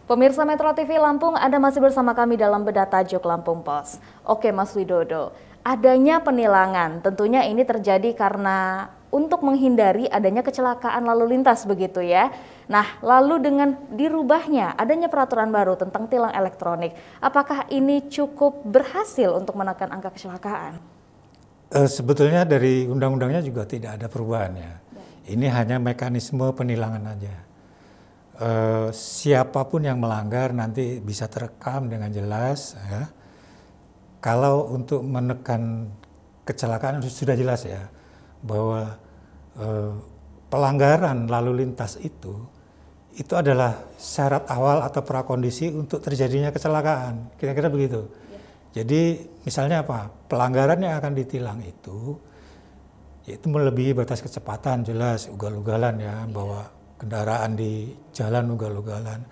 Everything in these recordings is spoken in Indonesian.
Pemirsa Metro TV Lampung, Anda masih bersama kami dalam Bedah Tajuk Lampung Pos. Oke Mas Widodo, adanya penilangan tentunya ini terjadi karena untuk menghindari adanya kecelakaan lalu lintas begitu ya. Nah, lalu dengan dirubahnya adanya peraturan baru tentang tilang elektronik, apakah ini cukup berhasil untuk menekan angka kecelakaan? Sebetulnya dari undang-undangnya juga tidak ada perubahan ya. Ini hanya mekanisme penilangan aja. Siapapun yang melanggar nanti bisa terekam dengan jelas ya. Kalau untuk menekan kecelakaan sudah jelas ya bahwa pelanggaran lalu lintas itu adalah syarat awal atau prakondisi untuk terjadinya kecelakaan. Kira-kira begitu. Jadi misalnya apa? Pelanggaran yang akan ditilang itu yaitu melebihi batas kecepatan, jelas ugal-ugalan ya, bahwa kendaraan di jalan ugal-ugalan,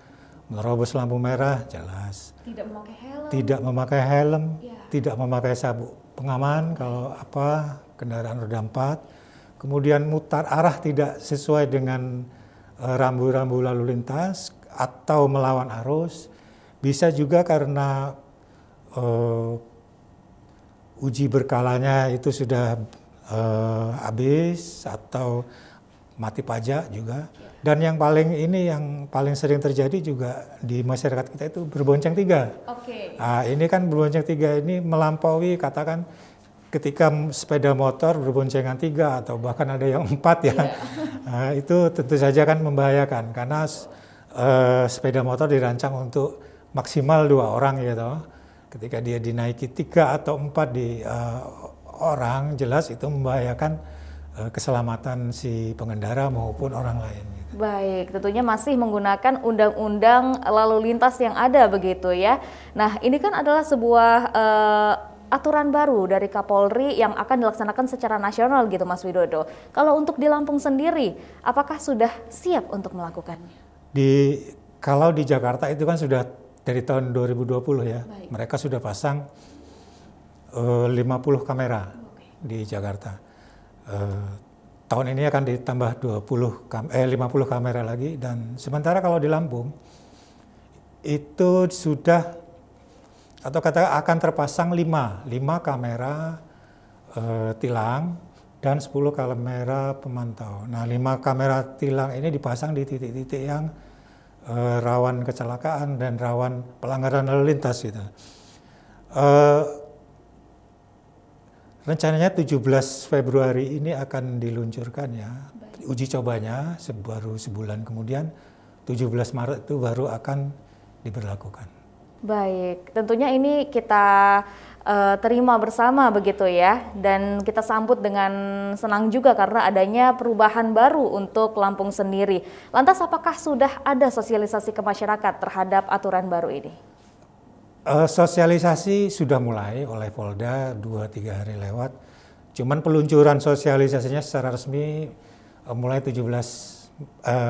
menerobos lampu merah, jelas. Tidak memakai helm, Ya. tidak memakai sabuk pengaman kalau kendaraan roda 4, kemudian mutar arah tidak sesuai dengan rambu-rambu lalu lintas atau melawan arus, bisa juga karena uji berkalanya itu sudah habis atau mati pajak juga. Dan yang paling sering terjadi juga di masyarakat kita itu berbonceng tiga. Nah, ini kan berbonceng tiga ini melampaui katakan ketika sepeda motor berboncengan 3 atau bahkan ada yang 4 ya. Nah, itu tentu saja kan membahayakan karena sepeda motor dirancang untuk maksimal 2 orang gitu. Ketika dia dinaiki 3 atau 4 di orang, jelas itu membahayakan keselamatan si pengendara maupun orang lain. Gitu. Baik, tentunya masih menggunakan undang-undang lalu lintas yang ada begitu ya. Nah, ini kan adalah sebuah aturan baru dari Kapolri yang akan dilaksanakan secara nasional gitu Mas Widodo. Kalau untuk di Lampung sendiri, apakah sudah siap untuk melakukannya? Kalau di Jakarta itu kan sudah dari tahun 2020 ya. Baik. Mereka sudah pasang 50 kamera di Jakarta. Tahun ini akan ditambah 50 kamera lagi, dan sementara kalau di Lampung itu sudah atau akan terpasang 5 kamera tilang dan 10 kamera pemantau. Nah, 5 kamera tilang ini dipasang di titik-titik yang rawan kecelakaan dan rawan pelanggaran lalu lintas gitu. Rencananya 17 Februari ini akan diluncurkan ya. Baik. Uji cobanya baru sebulan kemudian 17 Maret itu baru akan diberlakukan. Baik, tentunya ini kita terima bersama begitu ya, dan kita sambut dengan senang juga karena adanya perubahan baru untuk Lampung sendiri. Lantas apakah sudah ada sosialisasi ke masyarakat terhadap aturan baru ini? Sosialisasi sudah mulai oleh Polda 2-3 hari lewat. Cuman peluncuran sosialisasinya secara resmi mulai 17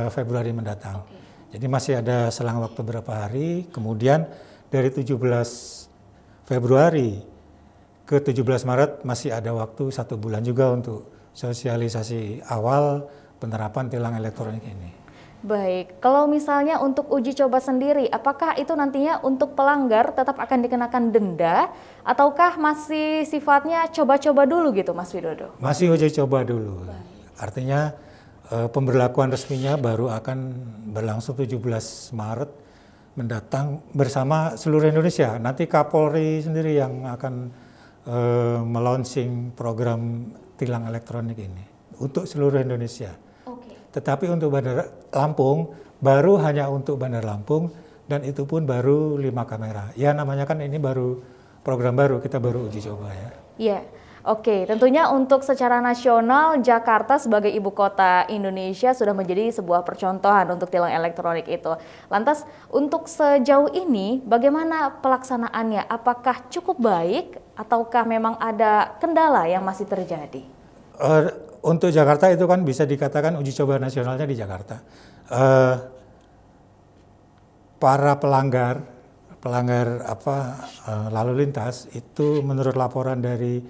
Februari mendatang. Jadi masih ada selang waktu beberapa hari. Kemudian dari 17 Februari ke 17 Maret masih ada waktu 1 bulan juga untuk sosialisasi awal penerapan tilang elektronik ini. Baik, kalau misalnya untuk uji coba sendiri, apakah itu nantinya untuk pelanggar tetap akan dikenakan denda, ataukah masih sifatnya coba-coba dulu gitu Mas Widodo? Masih uji coba dulu. Artinya pemberlakuan resminya baru akan berlangsung 17 Maret mendatang bersama seluruh Indonesia. Nanti Kapolri sendiri yang akan melaunching program tilang elektronik ini untuk seluruh Indonesia. Tetapi untuk Bandar Lampung, baru hanya untuk Bandar Lampung, dan itu pun baru 5 kamera. Ya namanya kan ini baru program baru, kita baru uji coba ya. Iya, oke. Tentunya untuk secara nasional, Jakarta sebagai ibu kota Indonesia sudah menjadi sebuah percontohan untuk tilang elektronik itu. Lantas untuk sejauh ini, bagaimana pelaksanaannya? Apakah cukup baik, ataukah memang ada kendala yang masih terjadi? Untuk Jakarta itu kan bisa dikatakan uji coba nasionalnya di Jakarta. Para pelanggar lalu lintas itu menurut laporan dari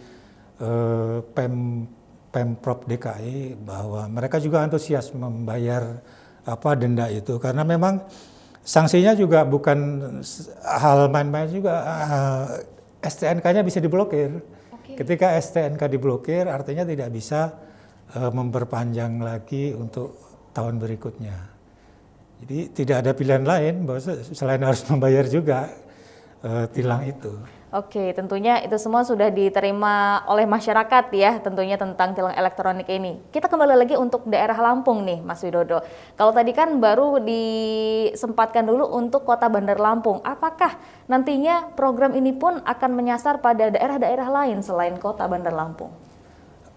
Pemprov DKI bahwa mereka juga antusias membayar denda itu karena memang Sanksinya juga bukan hal main-main juga, STNK-nya bisa diblokir. Ketika STNK diblokir artinya tidak bisa memperpanjang lagi untuk tahun berikutnya. Jadi tidak ada pilihan lain bahwa selain harus membayar juga tilang itu. Oke, tentunya itu semua sudah diterima oleh masyarakat ya, tentunya tentang tilang elektronik ini. Kita kembali lagi untuk daerah Lampung nih, Mas Widodo. Kalau tadi kan baru disempatkan dulu untuk Kota Bandar Lampung. Apakah nantinya program ini pun akan menyasar pada daerah-daerah lain selain Kota Bandar Lampung?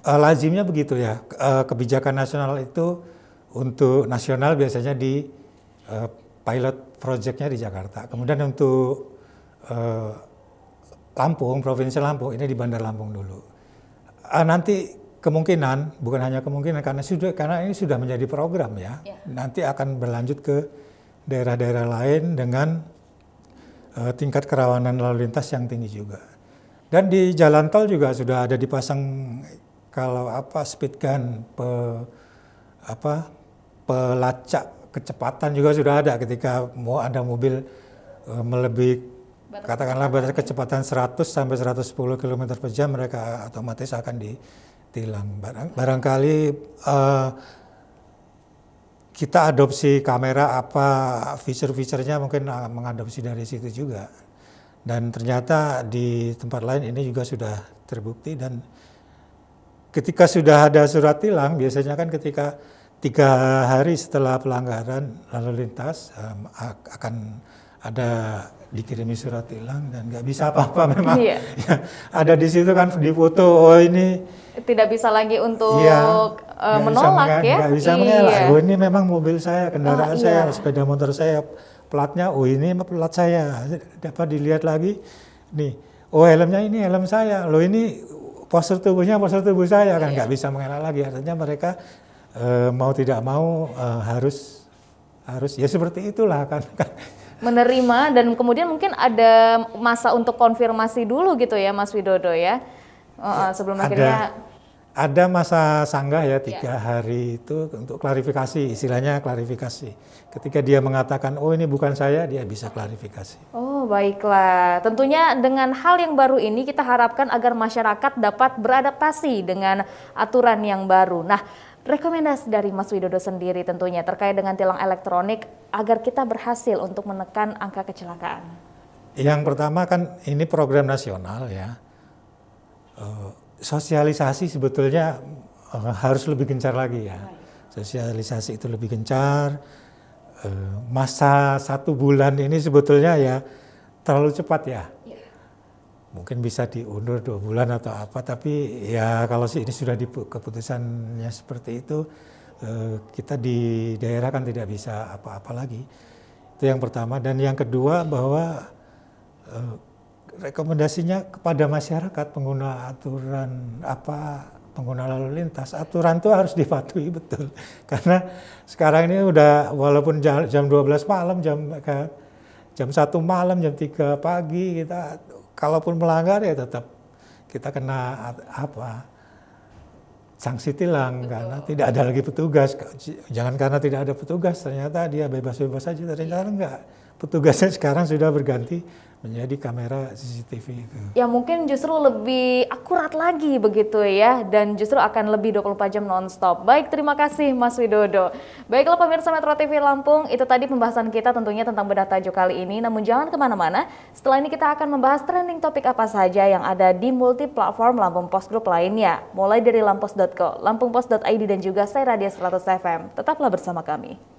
Lazimnya begitu ya. Kebijakan nasional itu untuk nasional biasanya di pilot project-nya di Jakarta. Kemudian untuk Lampung, Provinsi Lampung, ini di Bandar Lampung dulu. Nanti kemungkinan, bukan hanya kemungkinan, karena ini sudah menjadi program ya. Nanti akan berlanjut ke daerah-daerah lain dengan tingkat kerawanan lalu lintas yang tinggi juga. Dan di jalan tol juga sudah ada dipasang kalau speed gun, pelacak kecepatan juga sudah ada ketika mau ada mobil melebihi katakanlah batas kecepatan 100 sampai 110 km per jam, mereka otomatis akan ditilang. Barangkali kita adopsi kamera fitur-fiturnya mungkin mengadopsi dari situ juga. Dan ternyata di tempat lain ini juga sudah terbukti, dan ketika sudah ada surat tilang, biasanya kan ketika 3 hari setelah pelanggaran lalu lintas akan ada dikirimi surat tilang dan nggak bisa apa-apa memang. Ya, ada di situ kan difoto, oh ini tidak bisa lagi untuk menolak ya. Nggak bisa mengelak, oh ini memang mobil saya, kendaraan saya, sepeda motor saya, platnya, oh ini plat saya. Dapat dilihat lagi, nih, oh helmnya ini helm saya, loh ini postur tubuhnya postur tubuh saya, kan nggak bisa mengelak lagi. Artinya mereka mau tidak mau harus ya seperti itulah kan. Menerima, dan kemudian mungkin ada masa untuk konfirmasi dulu gitu ya Mas Widodo ya, sebelum akhirnya ada masa sanggah ya 3 hari itu untuk klarifikasi, istilahnya klarifikasi. Ketika dia mengatakan oh ini bukan saya, dia bisa klarifikasi. Oh baiklah, tentunya dengan hal yang baru ini kita harapkan agar masyarakat dapat beradaptasi dengan aturan yang baru. Nah, rekomendasi dari Mas Widodo sendiri tentunya terkait dengan tilang elektronik agar kita berhasil untuk menekan angka kecelakaan. Yang pertama kan ini program nasional ya. Sosialisasi sebetulnya harus lebih gencar lagi ya. Sosialisasi itu lebih gencar. Masa 1 bulan ini sebetulnya ya terlalu cepat ya. Mungkin bisa diundur 2 bulan atau apa, tapi ya kalau ini sudah keputusannya seperti itu, kita di daerah kan tidak bisa apa-apa lagi. Itu yang pertama. Dan yang kedua bahwa rekomendasinya kepada masyarakat pengguna pengguna lalu lintas, aturan itu harus dipatuhi betul. Karena sekarang ini udah walaupun jam 12 malam, jam 1 malam, jam 3 pagi kita kalaupun melanggar ya tetap kita kena sanksi tilang. Betul. Karena tidak ada lagi petugas. Jangan karena tidak ada petugas ternyata dia bebas-bebas saja, ternyata enggak. Petugasnya sekarang sudah berganti menjadi kamera CCTV itu. Ya mungkin justru lebih akurat lagi begitu ya, dan justru akan lebih 24 jam non-stop. Baik, terima kasih Mas Widodo. Baiklah pemirsa Metro TV Lampung, itu tadi pembahasan kita tentunya tentang bedah tajuk kali ini. Namun jangan kemana-mana, setelah ini kita akan membahas trending topik apa saja yang ada di multi platform Lampung Post Group lainnya. Mulai dari lampos.co, lampungpost.id dan juga Say Radio 100 FM. Tetaplah bersama kami.